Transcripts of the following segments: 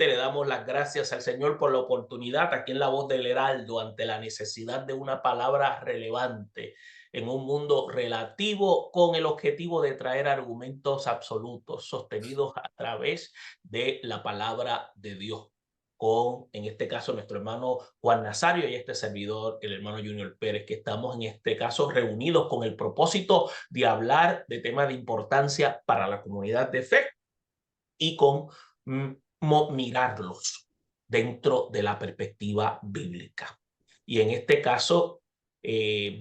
Nuevamente le damos las gracias al Señor por la oportunidad aquí en La Voz del Heraldo ante la necesidad de una palabra relevante en un mundo relativo con el objetivo de traer argumentos absolutos sostenidos a través de la palabra de Dios. Con, en este caso, nuestro hermano Juan Nazario y este servidor, el hermano Junior Pérez, que estamos en este caso reunidos con el propósito de hablar de temas de importancia para la comunidad de fe y con mirarlos dentro de la perspectiva bíblica. Y en este caso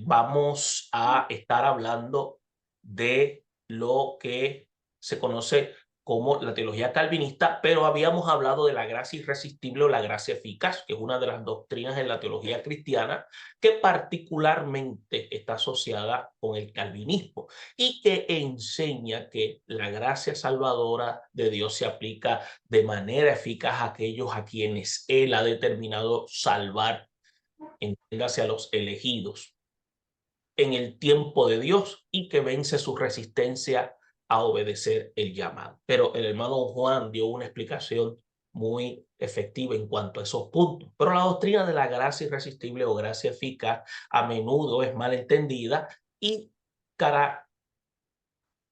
vamos a estar hablando de lo que se conoce como la teología calvinista, pero habíamos hablado de la gracia irresistible o la gracia eficaz, que es una de las doctrinas en la teología cristiana que particularmente está asociada con el calvinismo y que enseña que la gracia salvadora de Dios se aplica de manera eficaz a aquellos a quienes Él ha determinado salvar, entiéndase a los elegidos, en el tiempo de Dios y que vence su resistencia a obedecer el llamado. Pero el hermano Juan dio una explicación muy efectiva en cuanto a esos puntos. Pero la doctrina de la gracia irresistible o gracia eficaz a menudo es mal entendida y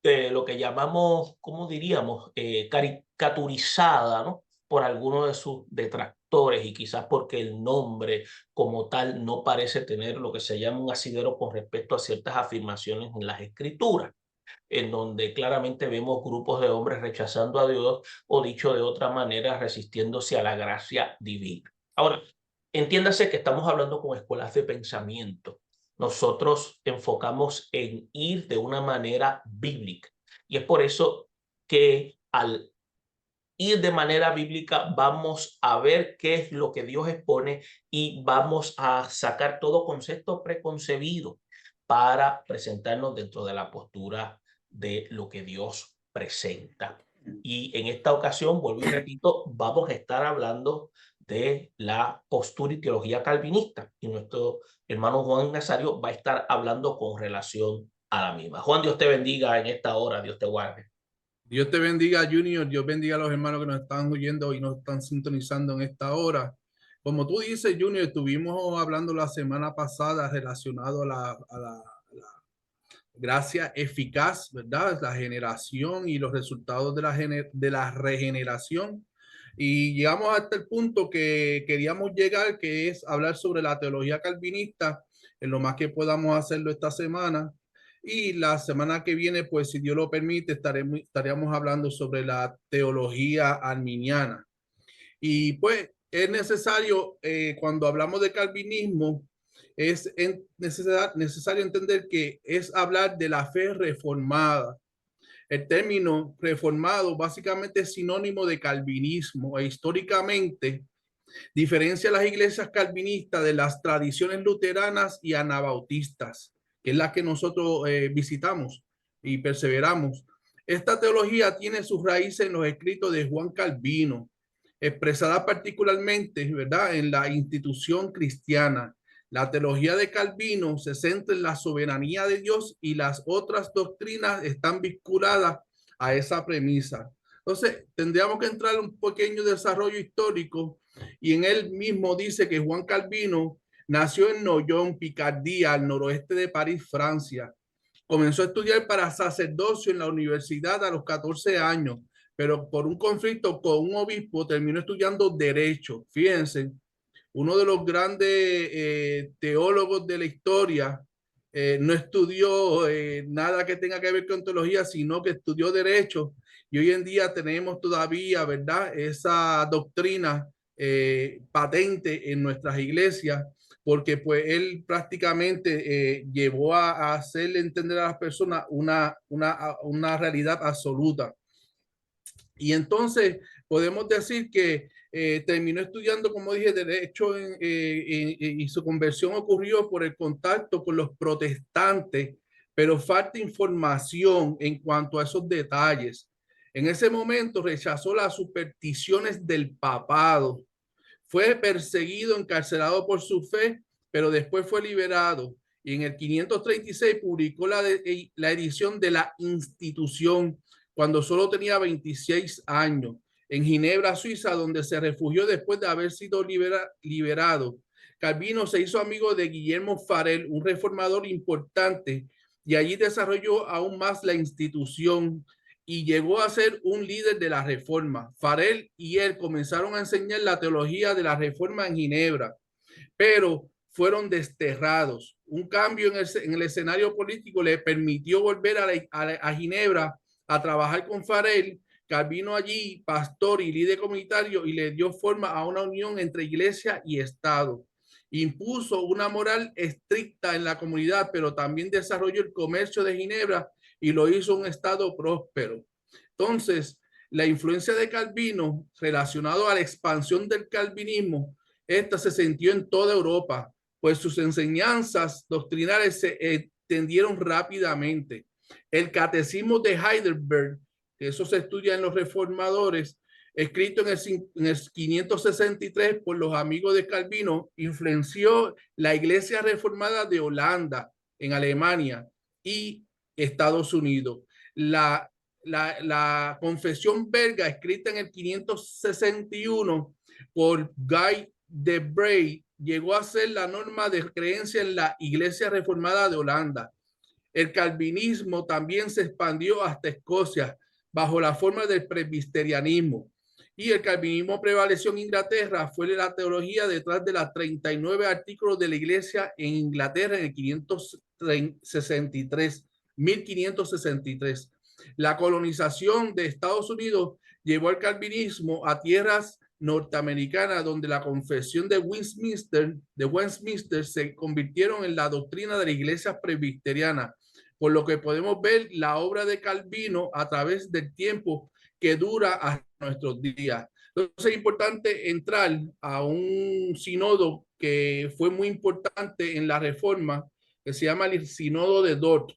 lo que llamamos, ¿cómo diríamos? Caricaturizada, ¿no? Por algunos de sus detractores y quizás porque el nombre como tal no parece tener lo que se llama un asidero con respecto a ciertas afirmaciones en las escrituras, en donde claramente vemos grupos de hombres rechazando a Dios o dicho de otra manera, resistiéndose a la gracia divina. Ahora, entiéndase que estamos hablando con escuelas de pensamiento. Nosotros enfocamos en ir de una manera bíblica. Y es por eso que al ir de manera bíblica vamos a ver qué es lo que Dios expone y vamos a sacar todo concepto preconcebido para presentarnos dentro de la postura de lo que Dios presenta. Y en esta ocasión, vuelvo y repito, vamos a estar hablando de la postura y teología calvinista. Y nuestro hermano Juan Nazario va a estar hablando con relación a la misma. Juan, Dios te bendiga en esta hora, Dios te guarde. Dios te bendiga, Junior. Dios bendiga a los hermanos que nos están oyendo y nos están sintonizando en esta hora. Como tú dices, Junior, estuvimos hablando la semana pasada relacionado a la gracia eficaz, ¿verdad? La generación y los resultados de la regeneración. Y llegamos hasta el punto que queríamos llegar, que es hablar sobre la teología calvinista, en lo más que podamos hacerlo esta semana. Y la semana que viene, pues si Dios lo permite, estaríamos hablando sobre la teología arminiana. Y pues es necesario, cuando hablamos de calvinismo, necesario entender que es hablar de la fe reformada. El término reformado básicamente es sinónimo de calvinismo e históricamente diferencia a las iglesias calvinistas de las tradiciones luteranas y anabautistas, que es la que nosotros visitamos y perseveramos. Esta teología tiene sus raíces en los escritos de Juan Calvino, expresada particularmente, ¿verdad?, en la institución cristiana. La teología de Calvino se centra en la soberanía de Dios y las otras doctrinas están vinculadas a esa premisa. Entonces, tendríamos que entrar en un pequeño desarrollo histórico y en él mismo dice que Juan Calvino nació en Noyon, Picardía, al noroeste de París, Francia. Comenzó a estudiar para sacerdocio en la universidad a los 14 años, pero por un conflicto con un obispo terminó estudiando derecho. Fíjense, uno de los grandes teólogos de la historia no estudió nada que tenga que ver con teología, sino que estudió derecho. Y hoy en día tenemos todavía, ¿verdad?, esa doctrina patente en nuestras iglesias, porque pues él prácticamente llevó a hacerle entender a las personas una realidad absoluta. Y entonces podemos decir que terminó estudiando, como dije, derecho y su conversión ocurrió por el contacto con los protestantes, pero falta información en cuanto a esos detalles. En ese momento rechazó las supersticiones del papado, fue perseguido, encarcelado por su fe, pero después fue liberado. Y en el 536 publicó la edición de la Institución cuando solo tenía 26 años. en Ginebra, Suiza, donde se refugió después de haber sido liberado. Calvino se hizo amigo de Guillermo Farel, un reformador importante, y allí desarrolló aún más la institución y llegó a ser un líder de la reforma. Farel y él comenzaron a enseñar la teología de la reforma en Ginebra, pero fueron desterrados. Un cambio en el escenario político le permitió volver a Ginebra a trabajar con Farel. Calvino allí, pastor y líder comunitario, y le dio forma a una unión entre iglesia y Estado. Impuso una moral estricta en la comunidad, pero también desarrolló el comercio de Ginebra y lo hizo un Estado próspero. Entonces, la influencia de Calvino relacionado a la expansión del calvinismo, esta se sintió en toda Europa, pues sus enseñanzas doctrinales se extendieron rápidamente. El catecismo de Heidelberg, que eso se estudia en los reformadores, escrito en el 563 por los amigos de Calvino, influenció la iglesia reformada de Holanda, en Alemania y Estados Unidos. La confesión belga, escrita en el 561 por Guy de Brey, llegó a ser la norma de creencia en la iglesia reformada de Holanda. El calvinismo también se expandió hasta Escocia bajo la forma del presbiterianismo. Y el calvinismo prevaleció en Inglaterra. Fue la teología detrás de los 39 artículos de la iglesia en Inglaterra en el 1563. La colonización de Estados Unidos llevó al calvinismo a tierras norteamericanas, donde la confesión de Westminster se convirtieron en la doctrina de la iglesia presbiteriana, por lo que podemos ver la obra de Calvino a través del tiempo que dura hasta nuestros días. Entonces es importante entrar a un sínodo que fue muy importante en la Reforma, que se llama el Sínodo de Dort.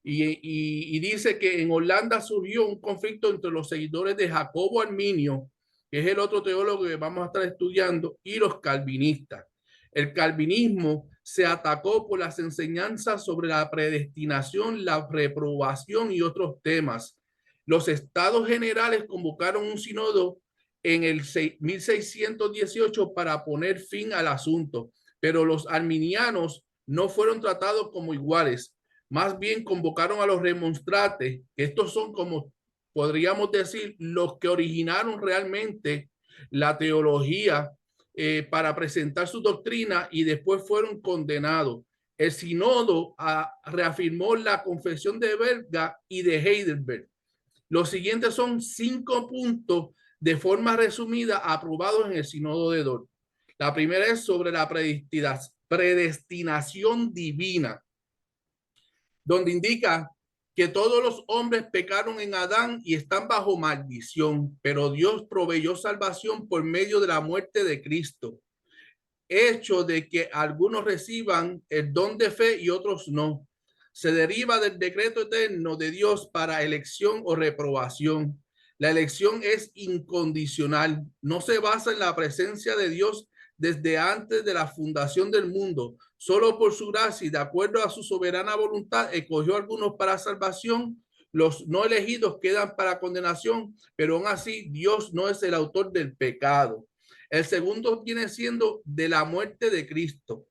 Y dice que en Holanda surgió un conflicto entre los seguidores de Jacobo Arminio, que es el otro teólogo que vamos a estar estudiando, y los calvinistas. El calvinismo se atacó por las enseñanzas sobre la predestinación, la reprobación y otros temas. Los estados generales convocaron un sínodo en el 1618 para poner fin al asunto, pero los arminianos no fueron tratados como iguales. Más bien convocaron a los remonstrantes, que estos son, como podríamos decir, los que originaron realmente la teología para presentar su doctrina, y después fueron condenados. El sínodo reafirmó la confesión de Berga y de Heidelberg. Los siguientes son 5 puntos de forma resumida aprobados en el sínodo de Dort. La primera es sobre la predestinación divina, donde indica que todos los hombres pecaron en Adán y están bajo maldición, pero Dios proveyó salvación por medio de la muerte de Cristo, hecho de que algunos reciban el don de fe y otros no. Se deriva del decreto eterno de Dios para elección o reprobación. La elección es incondicional, no se basa en la presencia de Dios desde antes de la fundación del mundo. Solo por su gracia y de acuerdo a su soberana voluntad escogió algunos para salvación. Los no elegidos quedan para condenación, pero aún así Dios no es el autor del pecado. El segundo viene siendo de la muerte de Cristo.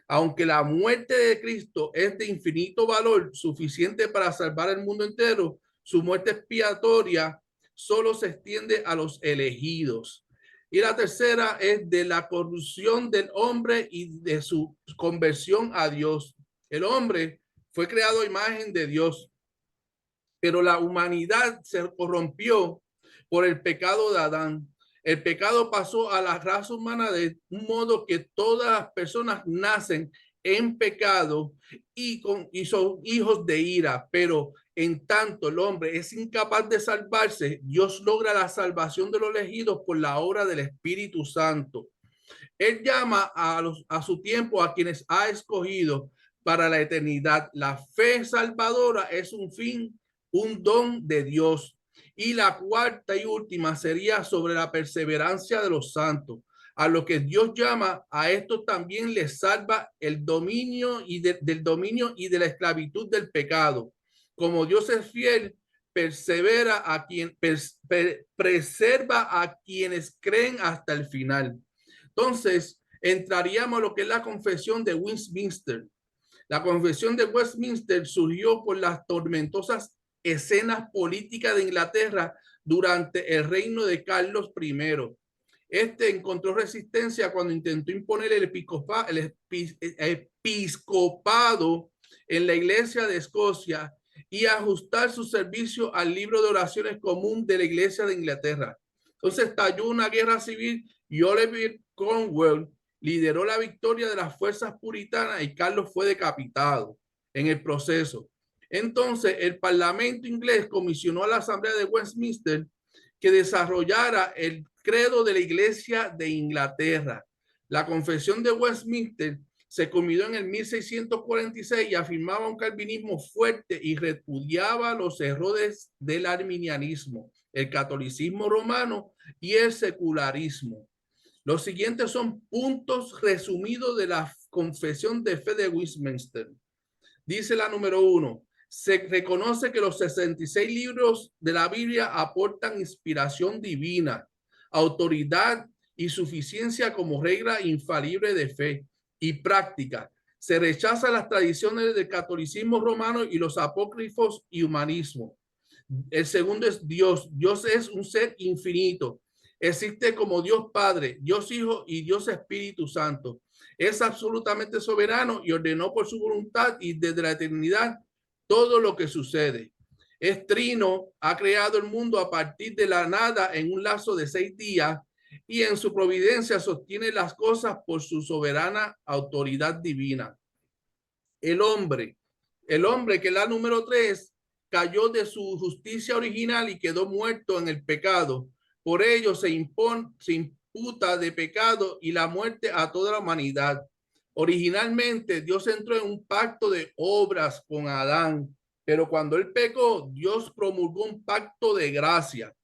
Aunque la muerte de Cristo es de infinito valor, suficiente para salvar el mundo entero, su muerte expiatoria solo se extiende a los elegidos. Y la tercera es de la corrupción del hombre y de su conversión a Dios. El hombre fue creado a imagen de Dios, pero la humanidad se corrompió por el pecado de Adán. El pecado pasó a la raza humana de un modo que todas las personas nacen en pecado y son hijos de ira, pero en tanto el hombre es incapaz de salvarse, Dios logra la salvación de los elegidos por la obra del Espíritu Santo. Él llama a su tiempo a quienes ha escogido para la eternidad. La fe salvadora es un fin, un don de Dios. Y la cuarta y última sería sobre la perseverancia de los santos. A lo que Dios llama, a esto también les salva el dominio del dominio y de la esclavitud del pecado. Como Dios es fiel, preserva a quienes creen hasta el final. Entonces, entraríamos a lo que es la confesión de Westminster. La confesión de Westminster surgió por las tormentosas escenas políticas de Inglaterra durante el reino de Carlos I. Este encontró resistencia cuando intentó imponer el episcopado en la Iglesia de Escocia y ajustar su servicio al libro de oraciones común de la Iglesia de Inglaterra. Entonces estalló una guerra civil y Oliver Cromwell lideró la victoria de las fuerzas puritanas y Carlos fue decapitado en el proceso. Entonces el Parlamento inglés comisionó a la Asamblea de Westminster que desarrollara el credo de la Iglesia de Inglaterra. La Confesión de Westminster se culminó en el 1646 y afirmaba un calvinismo fuerte y repudiaba los errores del arminianismo, el catolicismo romano y el secularismo. Los siguientes son puntos resumidos de la Confesión de Fe de Westminster. Dice la número 1. Se reconoce que los 66 libros de la Biblia aportan inspiración divina, autoridad y suficiencia como regla infalible de fe y práctica. Se rechazan las tradiciones del catolicismo romano y los apócrifos y humanismo. El segundo es Dios. Dios es un ser infinito. Existe como Dios Padre, Dios Hijo y Dios Espíritu Santo. Es absolutamente soberano y ordenó por su voluntad y desde la eternidad todo lo que sucede. Es trino, ha creado el mundo a partir de la nada en un lapso de 6 días y en su providencia sostiene las cosas por su soberana autoridad divina. El hombre que es la número 3, cayó de su justicia original y quedó muerto en el pecado. Por ello se imputa de pecado y la muerte a toda la humanidad. Originalmente Dios entró en un pacto de obras con Adán, pero cuando él pecó, Dios promulgó un pacto de gracia.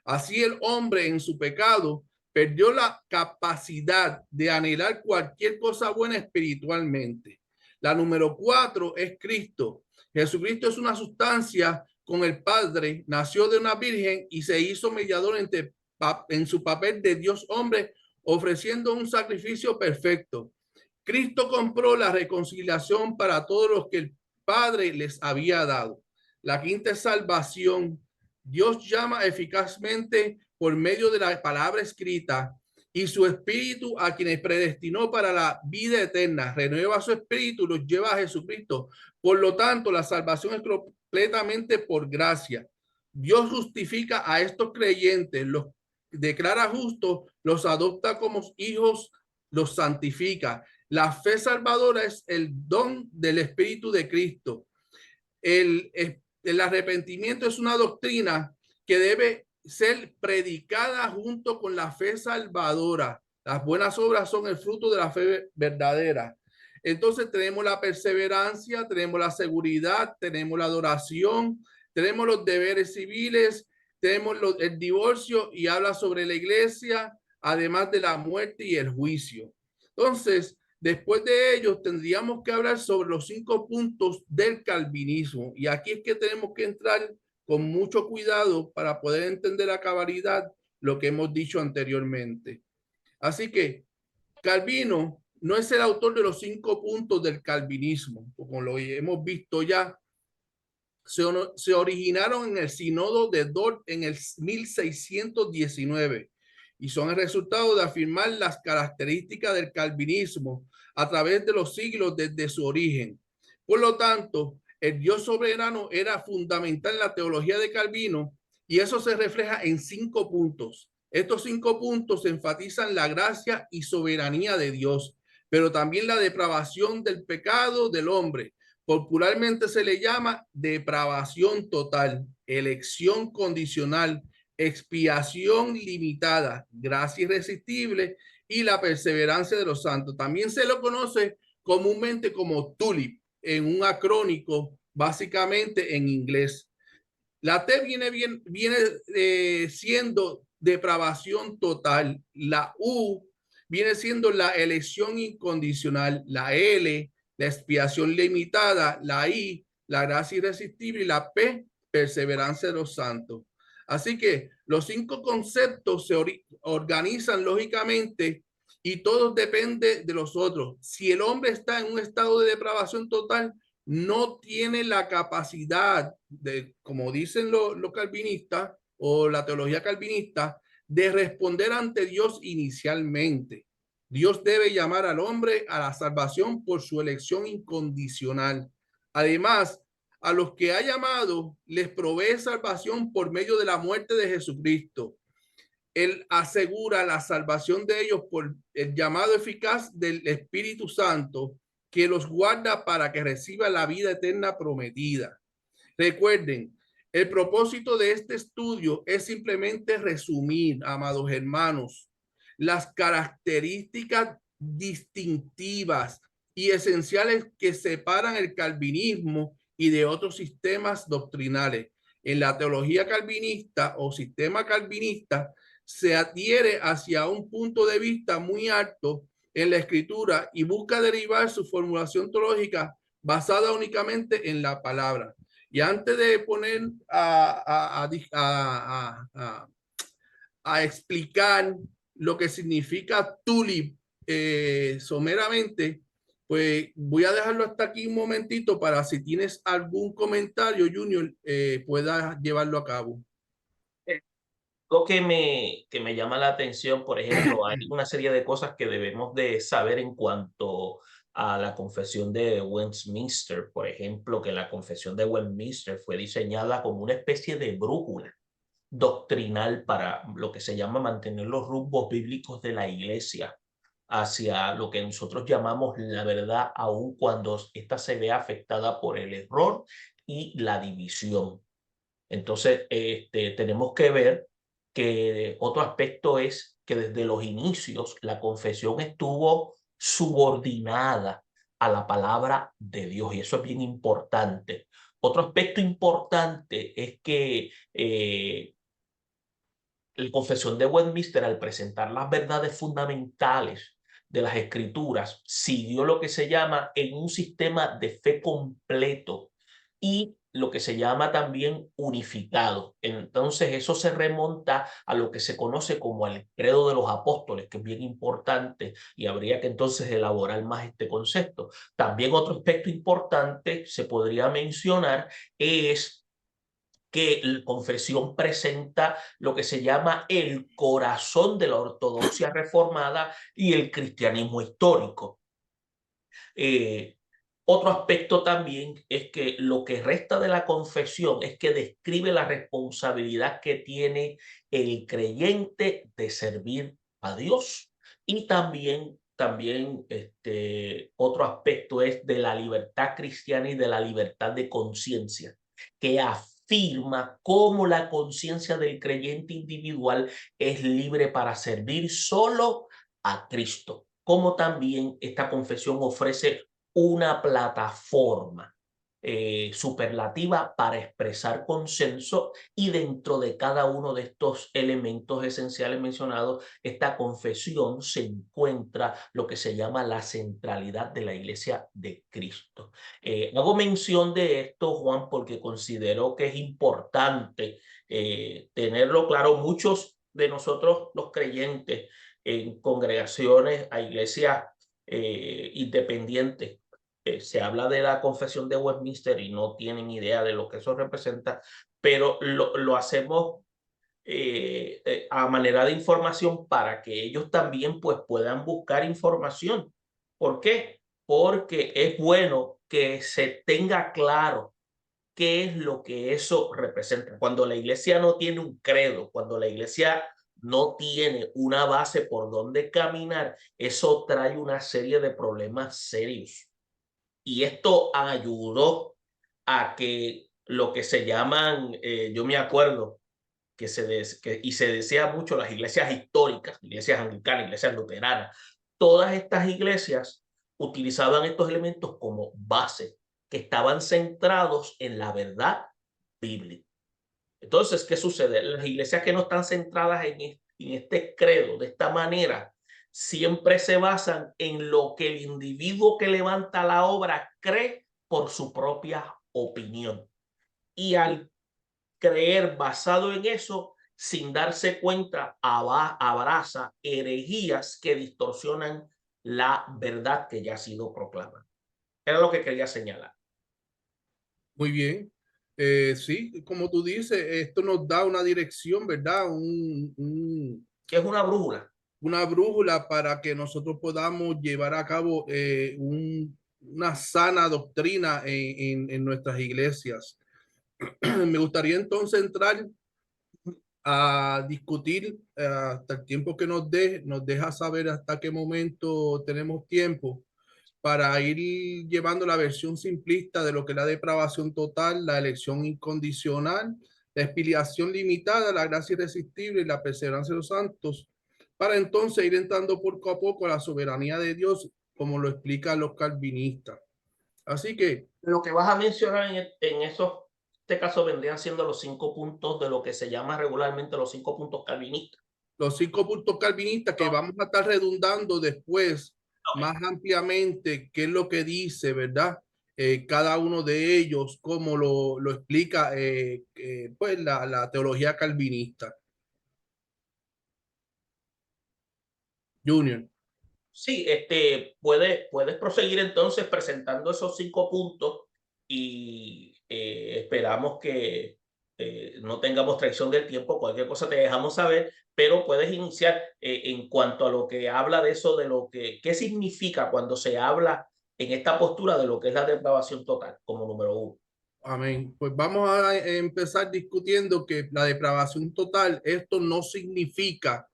Así el hombre en su pecado perdió la capacidad de anhelar cualquier cosa buena espiritualmente. La número 4 es Cristo. Jesucristo es una sustancia con el Padre, nació de una virgen y se hizo mediador en su papel de Dios hombre, ofreciendo un sacrificio perfecto. Cristo compró la reconciliación para todos los que el Padre les había dado. La quinta es salvación. Dios llama eficazmente por medio de la palabra escrita y su espíritu a quienes predestinó para la vida eterna. Renueva su espíritu y los lleva a Jesucristo. Por lo tanto, la salvación es completamente por gracia. Dios justifica a estos creyentes, los declara justos, los adopta como hijos, los santifica. La fe salvadora es el don del Espíritu de Cristo. El arrepentimiento es una doctrina que debe ser predicada junto con la fe salvadora. Las buenas obras son el fruto de la fe verdadera. Entonces tenemos la perseverancia, tenemos la seguridad, tenemos la adoración, tenemos los deberes civiles, tenemos el divorcio y habla sobre la iglesia, además de la muerte y el juicio. Entonces, después de ellos tendríamos que hablar sobre los 5 puntos del calvinismo. Y aquí es que tenemos que entrar con mucho cuidado para poder entender a cabalidad lo que hemos dicho anteriormente. Así que Calvino no es el autor de los 5 puntos del calvinismo, como lo hemos visto ya. Se originaron en el sínodo de Dort en el 1619 y son el resultado de afirmar las características del calvinismo a través de los siglos desde su origen. Por lo tanto, el Dios soberano era fundamental en la teología de Calvino y eso se refleja en 5 puntos. Estos 5 puntos enfatizan la gracia y soberanía de Dios, pero también la depravación del pecado del hombre. Popularmente se le llama depravación total, elección condicional, expiación limitada, gracia irresistible y la perseverancia de los santos. También se lo conoce comúnmente como TULIP, en un acrónico básicamente en inglés. La T viene siendo depravación total, la U viene siendo la elección incondicional, la L la expiación limitada, la I, la gracia irresistible y la P, perseverancia de los santos. Así que los 5 conceptos se organizan lógicamente y todos dependen de los otros. Si el hombre está en un estado de depravación total, no tiene la capacidad de, como dicen los calvinistas o la teología calvinista, de responder ante Dios inicialmente. Dios debe llamar al hombre a la salvación por su elección incondicional. Además, a los que ha llamado les provee salvación por medio de la muerte de Jesucristo. Él asegura la salvación de ellos por el llamado eficaz del Espíritu Santo que los guarda para que reciba la vida eterna prometida. Recuerden, el propósito de este estudio es simplemente resumir, amados hermanos, las características distintivas y esenciales que separan el calvinismo y de otros sistemas doctrinales. En la teología calvinista o sistema calvinista se adhiere hacia un punto de vista muy alto en la escritura y busca derivar su formulación teológica basada únicamente en la palabra. Y antes de poner a explicar lo que significa tulip someramente, pues voy a dejarlo hasta aquí un momentito para si tienes algún comentario, Junior, puedas llevarlo a cabo. Lo que me llama la atención, por ejemplo, hay una serie de cosas que debemos de saber en cuanto a la confesión de Westminster, por ejemplo, que la confesión de Westminster fue diseñada como una especie de brújula doctrinal para lo que se llama mantener los rumbos bíblicos de la iglesia hacia lo que nosotros llamamos la verdad, aun cuando ésta se ve afectada por el error y la división. Entonces, tenemos que ver que otro aspecto es que desde los inicios la confesión estuvo subordinada a la palabra de Dios y eso es bien importante. Otro aspecto importante es que la confesión de Westminster, al presentar las verdades fundamentales de las escrituras, siguió lo que se llama en un sistema de fe completo y lo que se llama también unificado. Entonces eso se remonta a lo que se conoce como el credo de los apóstoles, que es bien importante y habría que entonces elaborar más este concepto. También otro aspecto importante se podría mencionar es que la confesión presenta lo que se llama el corazón de la ortodoxia reformada y el cristianismo histórico. Otro aspecto también es que lo que resta de la confesión es que describe la responsabilidad que tiene el creyente de servir a Dios. Y también otro aspecto es de la libertad cristiana y de la libertad de conciencia, que afirma cómo la conciencia del creyente individual es libre para servir solo a Cristo, como también esta confesión ofrece una plataforma superlativa para expresar consenso y dentro de cada uno de estos elementos esenciales mencionados, esta confesión se encuentra lo que se llama la centralidad de la Iglesia de Cristo. Hago mención de esto, Juan, porque considero que es importante tenerlo claro. Muchos de nosotros los creyentes en congregaciones, a iglesias independientes, se habla de la confesión de Westminster y no tienen idea de lo que eso representa, pero lo hacemos a manera de información para que ellos también pues, puedan buscar información. ¿Por qué? Porque es bueno que se tenga claro qué es lo que eso representa. Cuando la iglesia no tiene un credo, cuando la iglesia no tiene una base por donde caminar, eso trae una serie de problemas serios. Y esto ayudó a que lo que se llaman, yo me acuerdo y se decía mucho las iglesias históricas, iglesias anglicanas, iglesias luteranas, todas estas iglesias utilizaban estos elementos como base, que estaban centrados en la verdad bíblica. Entonces, ¿qué sucede? Las iglesias que no están centradas en este credo de esta manera, siempre se basan en lo que el individuo que levanta la obra cree por su propia opinión. Y al creer basado en eso, sin darse cuenta, abraza herejías que distorsionan la verdad que ya ha sido proclamada. Era lo que quería señalar. Muy bien. Sí, como tú dices, esto nos da una dirección, ¿verdad? Que es una brújula. Una brújula para que nosotros podamos llevar a cabo una sana doctrina en nuestras iglesias. Me gustaría entonces entrar a discutir hasta el tiempo que nos deja saber hasta qué momento tenemos tiempo para ir llevando la versión simplista de lo que es la depravación total, la elección incondicional, la expiación limitada, la gracia irresistible y la perseverancia de los santos, para entonces ir entrando poco a poco a la soberanía de Dios, como lo explican los calvinistas. Así que Lo que vas a mencionar en esos, este caso vendrían siendo los 5 puntos de lo que se llama regularmente los 5 puntos calvinistas. los 5 puntos calvinistas que vamos a estar redundando después más ampliamente qué es lo que dice, ¿verdad? Cada uno de ellos, cómo lo explica pues la teología calvinista. Junior. Sí, puedes proseguir entonces presentando esos 5 puntos y esperamos que no tengamos traición del tiempo. Cualquier cosa te dejamos saber, pero puedes iniciar en cuanto a lo que habla de eso, de lo que qué significa cuando se habla en esta postura de lo que es la depravación total como número 1. Amén. Pues vamos a empezar discutiendo que la depravación total, esto no significa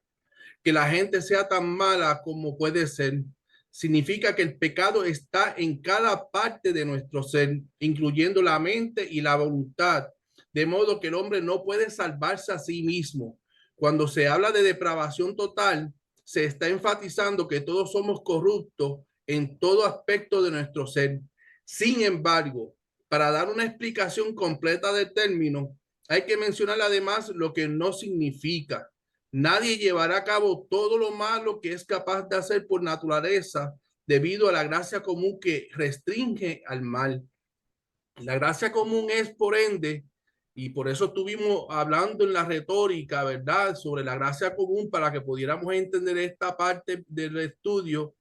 que la gente sea tan mala como puede ser. Significa que el pecado está en cada parte de nuestro ser, incluyendo la mente y la voluntad, de modo que el hombre no puede salvarse a sí mismo. Cuando se habla de depravación total, se está enfatizando que todos somos corruptos en todo aspecto de nuestro ser. Sin embargo, para dar una explicación completa del término, hay que mencionar además lo que no significa. Nadie llevará a cabo todo lo malo que es capaz de hacer por naturaleza debido a la gracia común que restringe al mal. La gracia común es, por ende, y por eso estuvimos hablando en la retórica, ¿verdad? Sobre la gracia común para que pudiéramos entender esta parte del estudio,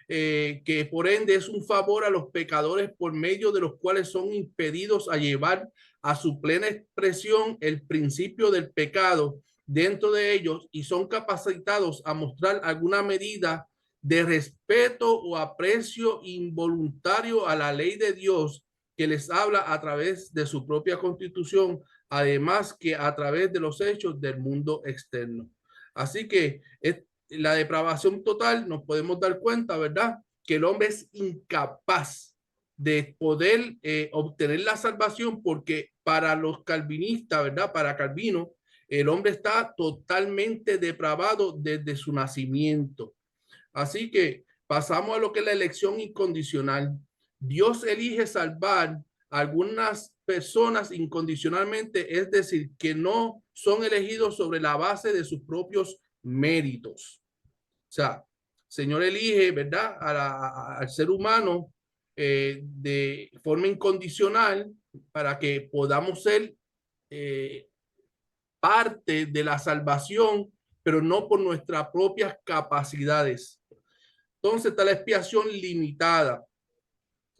que por ende es un favor a los pecadores por medio de los cuales son impedidos a llevar a su plena expresión el principio del pecado dentro de ellos y son capacitados a mostrar alguna medida de respeto o aprecio involuntario a la ley de Dios que les habla a través de su propia constitución, además que a través de los hechos del mundo externo. Así que la depravación total, nos podemos dar cuenta, ¿verdad? Que el hombre es incapaz de poder obtener la salvación porque para los calvinistas, ¿verdad? Para Calvino, el hombre está totalmente depravado desde su nacimiento. Así que pasamos a lo que es la elección incondicional. Dios elige salvar a algunas personas incondicionalmente, es decir, que no son elegidos sobre la base de sus propios méritos. O sea, Señor elige, ¿verdad? Al ser humano de forma incondicional para que podamos ser parte de la salvación, pero no por nuestras propias capacidades. Entonces está la expiación limitada.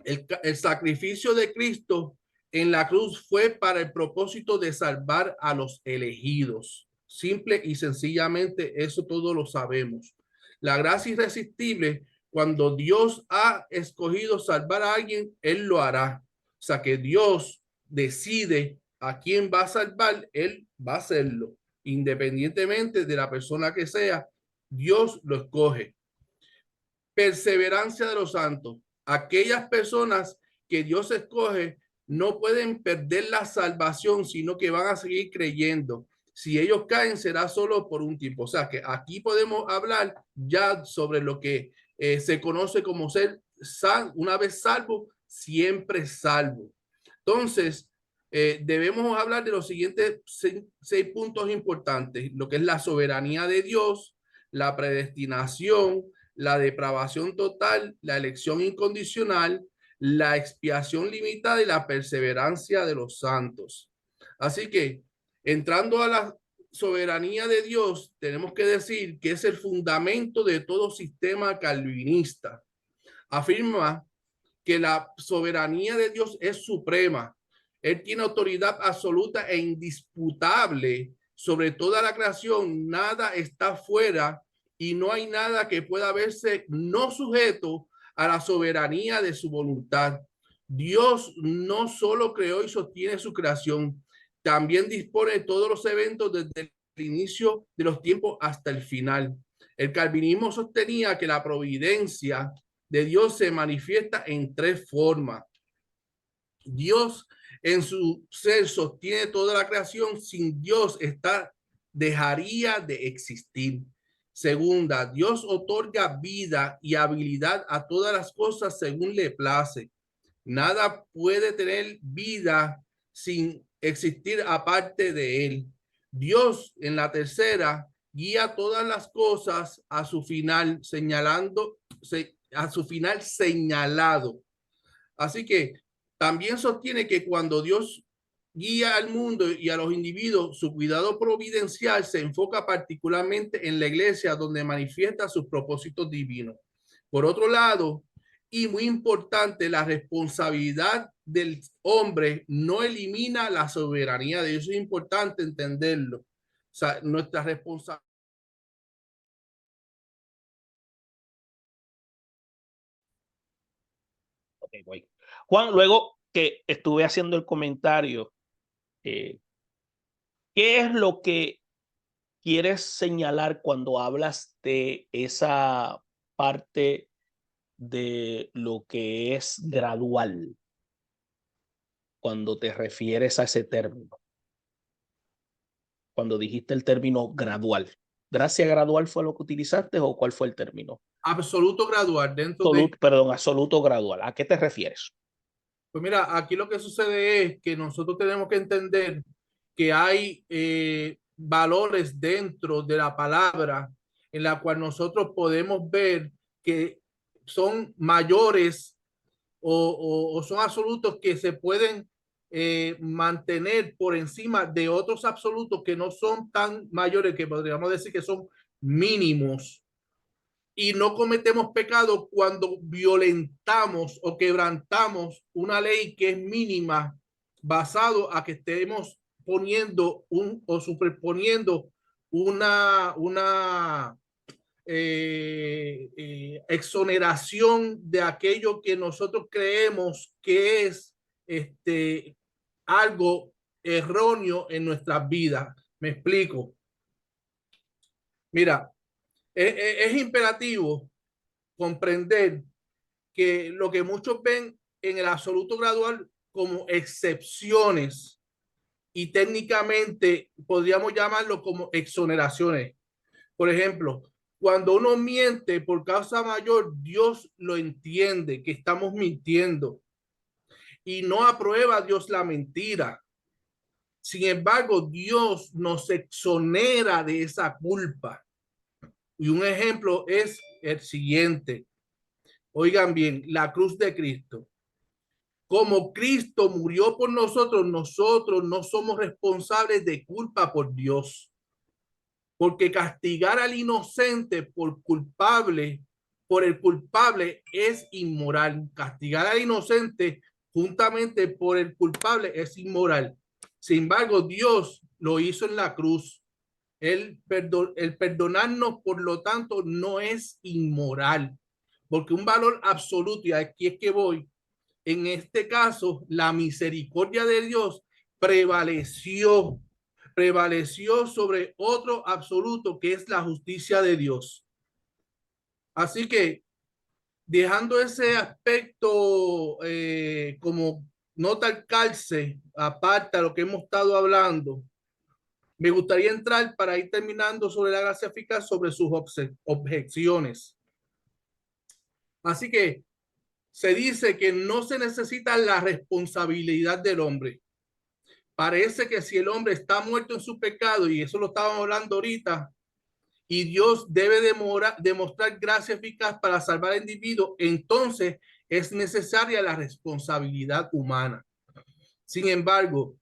El sacrificio de Cristo en la cruz fue para el propósito de salvar a los elegidos. Simple y sencillamente, eso todos lo sabemos. La gracia irresistible, cuando Dios ha escogido salvar a alguien, Él lo hará. O sea que Dios decide a quién va a salvar, Él va a hacerlo. Independientemente de la persona que sea, Dios lo escoge. Perseverancia de los santos. Aquellas personas que Dios escoge no pueden perder la salvación, sino que van a seguir creyendo. Si ellos caen, será solo por un tiempo. O sea que aquí podemos hablar ya sobre lo que se conoce como ser una vez salvo, siempre salvo. Entonces, debemos hablar de los siguientes 6 puntos importantes, lo que es la soberanía de Dios, la predestinación, la depravación total, la elección incondicional, la expiación limitada y la perseverancia de los santos. Así que Entrando a la soberanía de Dios, tenemos que decir que es el fundamento de todo sistema calvinista. Afirma que la soberanía de Dios es suprema. Él tiene autoridad absoluta e indisputable sobre toda la creación. Nada está fuera y no hay nada que pueda verse no sujeto a la soberanía de su voluntad. Dios no solo creó y sostiene su creación, también dispone de todos los eventos desde el inicio de los tiempos hasta el final. El calvinismo sostenía que la providencia de Dios se manifiesta en tres formas. Dios en su ser sostiene toda la creación. Sin Dios esta dejaría de existir. Segunda, Dios otorga vida y habilidad a todas las cosas según le place. Nada puede tener vida sin existir aparte de él. Dios en la tercera guía todas las cosas a su final señalado. Así que también sostiene que cuando Dios guía al mundo y a los individuos, su cuidado providencial se enfoca particularmente en la iglesia, donde manifiesta sus propósitos divinos. Por otro lado, y muy importante, la responsabilidad del hombre no elimina la soberanía de Dios. Es importante entenderlo. O sea, nuestra responsabilidad. Okay, voy. Juan, luego que estuve haciendo el comentario, ¿qué es lo que quieres señalar cuando hablas de esa parte de lo que es gradual, cuando te refieres a ese término? Cuando dijiste el término gradual, ¿gracia gradual fue lo que utilizaste o cuál fue el término? Absoluto gradual dentro de... Perdón, absoluto gradual. ¿A qué te refieres? Pues mira, aquí lo que sucede es que nosotros tenemos que entender que hay valores dentro de la palabra en la cual nosotros podemos ver que son mayores o son absolutos que se pueden mantener por encima de otros absolutos que no son tan mayores, que podríamos decir que son mínimos, y no cometemos pecado cuando violentamos o quebrantamos una ley que es mínima, basado a que estemos poniendo o superponiendo una exoneración de aquello que nosotros creemos que es algo erróneo en nuestras vidas. Me explico. Mira, es imperativo comprender que lo que muchos ven en el absoluto gradual como excepciones y técnicamente podríamos llamarlo como exoneraciones. Por ejemplo, cuando uno miente por causa mayor, Dios lo entiende que estamos mintiendo y no aprueba Dios la mentira. Sin embargo, Dios nos exonera de esa culpa. Y un ejemplo es el siguiente. Oigan bien, la cruz de Cristo. Como Cristo murió por nosotros, nosotros no somos responsables de culpa por Dios. Porque castigar al inocente por el culpable es inmoral. Castigar al inocente juntamente por el culpable es inmoral. Sin embargo, Dios lo hizo en la cruz. El perdonarnos, por lo tanto, no es inmoral, porque un valor absoluto, y aquí es que voy, en este caso, la misericordia de Dios prevaleció sobre otro absoluto, que es la justicia de Dios. Así que, dejando ese aspecto como nota al calce, aparte de lo que hemos estado hablando, me gustaría entrar para ir terminando sobre la gracia eficaz, sobre sus objeciones. Así que se dice que no se necesita la responsabilidad del hombre. Parece que si el hombre está muerto en su pecado, y eso lo estábamos hablando ahorita, y Dios debe demostrar gracia eficaz para salvar al individuo, entonces es necesaria la responsabilidad humana. Sin embargo,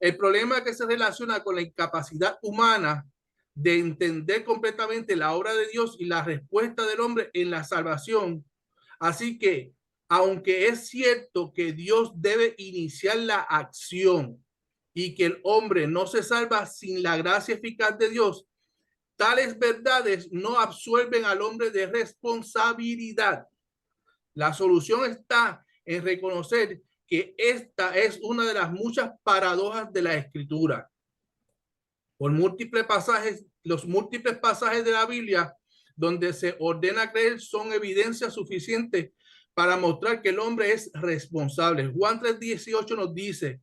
El problema que se relaciona con la incapacidad humana de entender completamente la obra de Dios y la respuesta del hombre en la salvación. Así que, aunque es cierto que Dios debe iniciar la acción y que el hombre no se salva sin la gracia eficaz de Dios, tales verdades no absuelven al hombre de responsabilidad. La solución está en reconocer que esta es una de las muchas paradojas de la Escritura. Por múltiples pasajes, los múltiples pasajes de la Biblia donde se ordena creer son evidencia suficiente para mostrar que el hombre es responsable. Juan 3:18 nos dice: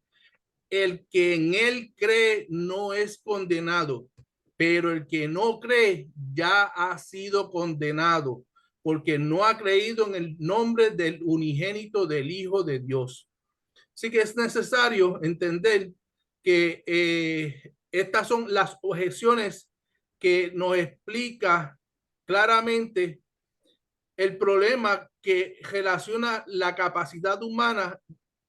el que en él cree no es condenado, pero el que no cree ya ha sido condenado, porque no ha creído en el nombre del unigénito del Hijo de Dios. Así que es necesario entender que estas son las objeciones que nos explica claramente el problema que relaciona la capacidad humana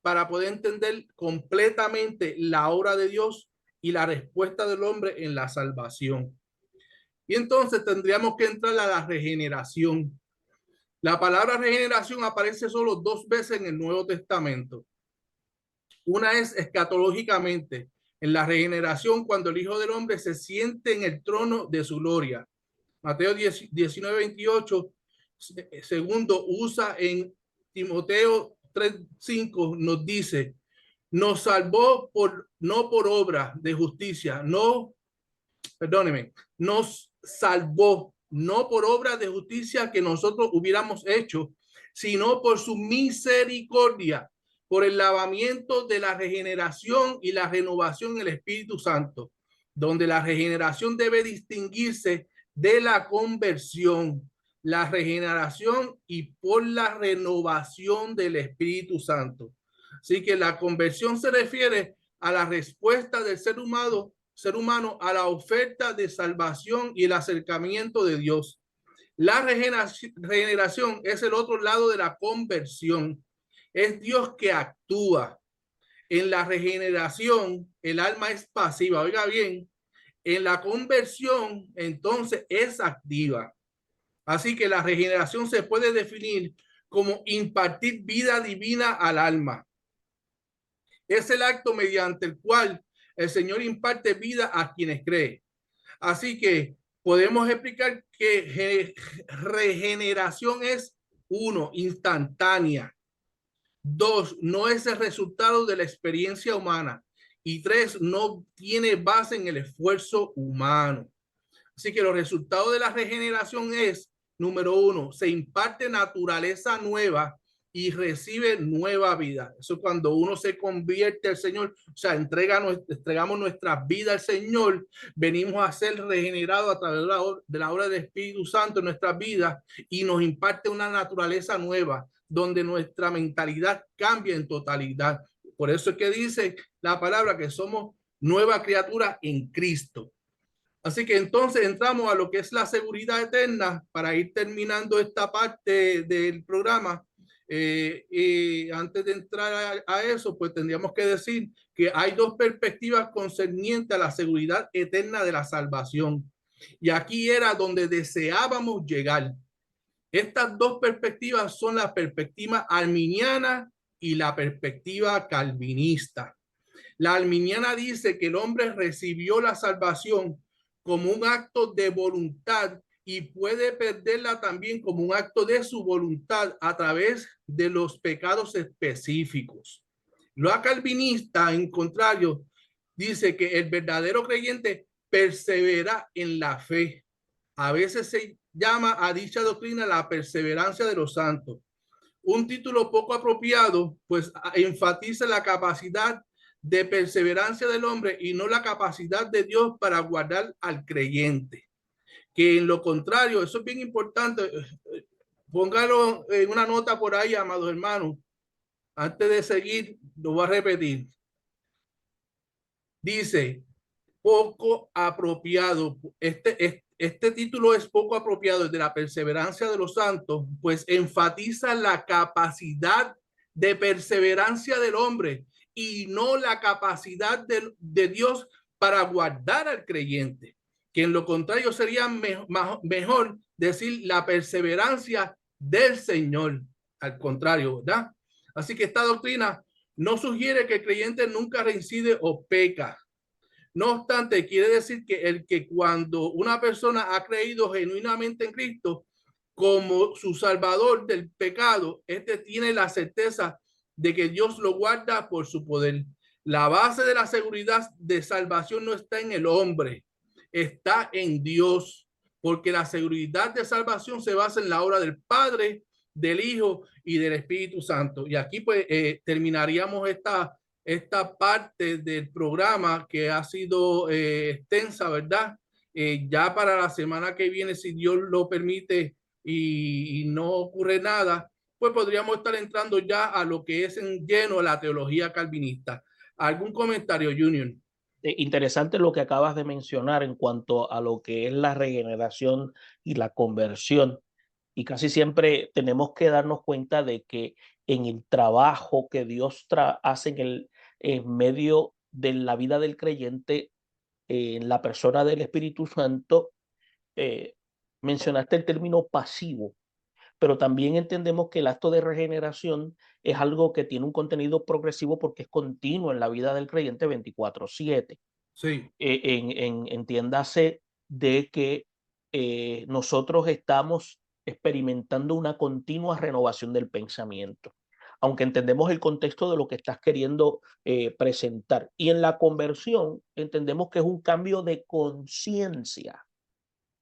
para poder entender completamente la obra de Dios y la respuesta del hombre en la salvación. Y entonces tendríamos que entrar a la regeneración. La palabra regeneración aparece solo 2 veces en el Nuevo Testamento. Una es escatológicamente, en la regeneración, cuando el Hijo del Hombre se siente en el trono de su gloria. Mateo 19:28. Segundo, usa en Timoteo 3:5, nos dice: nos salvó no por obra de justicia, nos salvó no por obra de justicia que nosotros hubiéramos hecho, sino por su misericordia, por el lavamiento de la regeneración y la renovación en el Espíritu Santo, donde la regeneración debe distinguirse de la conversión, la regeneración y por la renovación del Espíritu Santo. Así que la conversión se refiere a la respuesta del ser humano a la oferta de salvación y el acercamiento de Dios. La regeneración es el otro lado de la conversión. Es Dios que actúa. En la regeneración, el alma es pasiva. Oiga bien, en la conversión, entonces, es activa. Así que la regeneración se puede definir como impartir vida divina al alma. Es el acto mediante el cual el Señor imparte vida a quienes creen. Así que podemos explicar que regeneración es, 1, instantánea; 2, no es el resultado de la experiencia humana; y 3, no tiene base en el esfuerzo humano. Así que los resultados de la regeneración es: número 1, se imparte naturaleza nueva y recibe nueva vida. Eso es cuando uno se convierte al Señor, o sea, entregamos nuestra vida al Señor, venimos a ser regenerados a través de la obra del Espíritu Santo en nuestras vidas, y nos imparte una naturaleza nueva, donde nuestra mentalidad cambia en totalidad. Por eso es que dice la palabra que somos nueva criatura en Cristo. Así que entonces entramos a lo que es la seguridad eterna para ir terminando esta parte del programa. Y antes de entrar a eso, pues tendríamos que decir que hay 2 perspectivas concernientes a la seguridad eterna de la salvación. Y aquí era donde deseábamos llegar. Estas 2 perspectivas son la perspectiva arminiana y la perspectiva calvinista. La arminiana dice que el hombre recibió la salvación como un acto de voluntad y puede perderla también como un acto de su voluntad a través de los pecados específicos. La calvinista, en contrario, dice que el verdadero creyente persevera en la fe. A veces se llama a dicha doctrina la perseverancia de los santos. Un título poco apropiado, pues enfatiza la capacidad de perseverancia del hombre y no la capacidad de Dios para guardar al creyente. Que en lo contrario, eso es bien importante, póngalo en una nota por ahí, amados hermanos. Antes de seguir, lo voy a repetir. Dice, poco apropiado. Este título es poco apropiado, de la perseverancia de los santos, pues enfatiza la capacidad de perseverancia del hombre y no la capacidad de Dios para guardar al creyente, que en lo contrario sería mejor decir la perseverancia del Señor, al contrario, ¿verdad? Así que esta doctrina no sugiere que el creyente nunca reincide o peca. No obstante, quiere decir que cuando una persona ha creído genuinamente en Cristo como su salvador del pecado, este tiene la certeza de que Dios lo guarda por su poder. La base de la seguridad de salvación no está en el hombre, está en Dios, porque la seguridad de salvación se basa en la obra del Padre, del Hijo y del Espíritu Santo. Y aquí pues terminaríamos esta parte del programa que ha sido extensa, ¿verdad? Ya para la semana que viene, si Dios lo permite y no ocurre nada, pues podríamos estar entrando ya a lo que es en lleno la teología calvinista. ¿Algún comentario, Junior? Interesante lo que acabas de mencionar en cuanto a lo que es la regeneración y la conversión. Y casi siempre tenemos que darnos cuenta de que en el trabajo que Dios hace en medio de la vida del creyente, en la persona del Espíritu Santo, eh, mencionaste el término pasivo, pero también entendemos que el acto de regeneración es algo que tiene un contenido progresivo porque es continuo en la vida del creyente 24/7. Sí. Entiéndase de que nosotros estamos experimentando una continua renovación del pensamiento, aunque entendemos el contexto de lo que estás queriendo presentar. Y en la conversión entendemos que es un cambio de conciencia,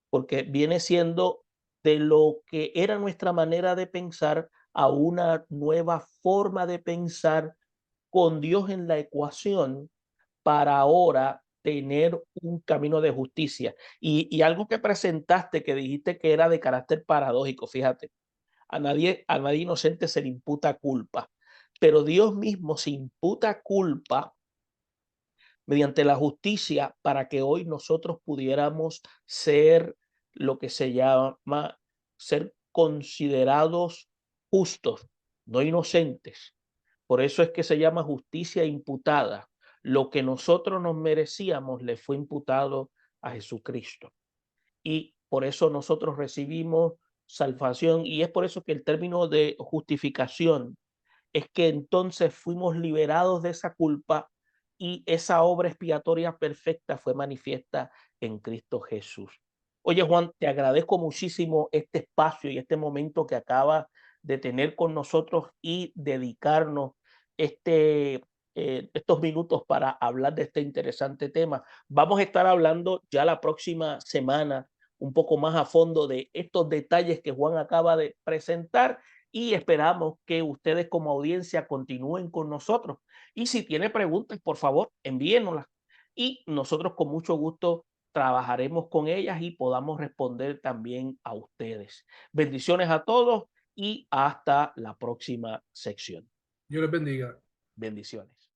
porque viene siendo de lo que era nuestra manera de pensar a una nueva forma de pensar con Dios en la ecuación para ahora tener un camino de justicia. Y algo que presentaste, que dijiste que era de carácter paradójico, fíjate, a nadie inocente se le imputa culpa, pero Dios mismo se imputa culpa mediante la justicia para que hoy nosotros pudiéramos ser lo que se llama ser considerados justos, no inocentes. Por eso es que se llama justicia imputada. Lo que nosotros nos merecíamos le fue imputado a Jesucristo. Y por eso nosotros recibimos salvación. Y es por eso que el término de justificación es que entonces fuimos liberados de esa culpa y esa obra expiatoria perfecta fue manifiesta en Cristo Jesús. Oye, Juan, te agradezco muchísimo este espacio y este momento que acabas de tener con nosotros y dedicarnos estos minutos para hablar de este interesante tema. Vamos a estar hablando ya la próxima semana un poco más a fondo de estos detalles que Juan acaba de presentar y esperamos que ustedes como audiencia continúen con nosotros. Y si tiene preguntas, por favor, envíenoslas y nosotros con mucho gusto trabajaremos con ellas y podamos responder también a ustedes. Bendiciones a todos y hasta la próxima sección. Dios les bendiga. Bendiciones.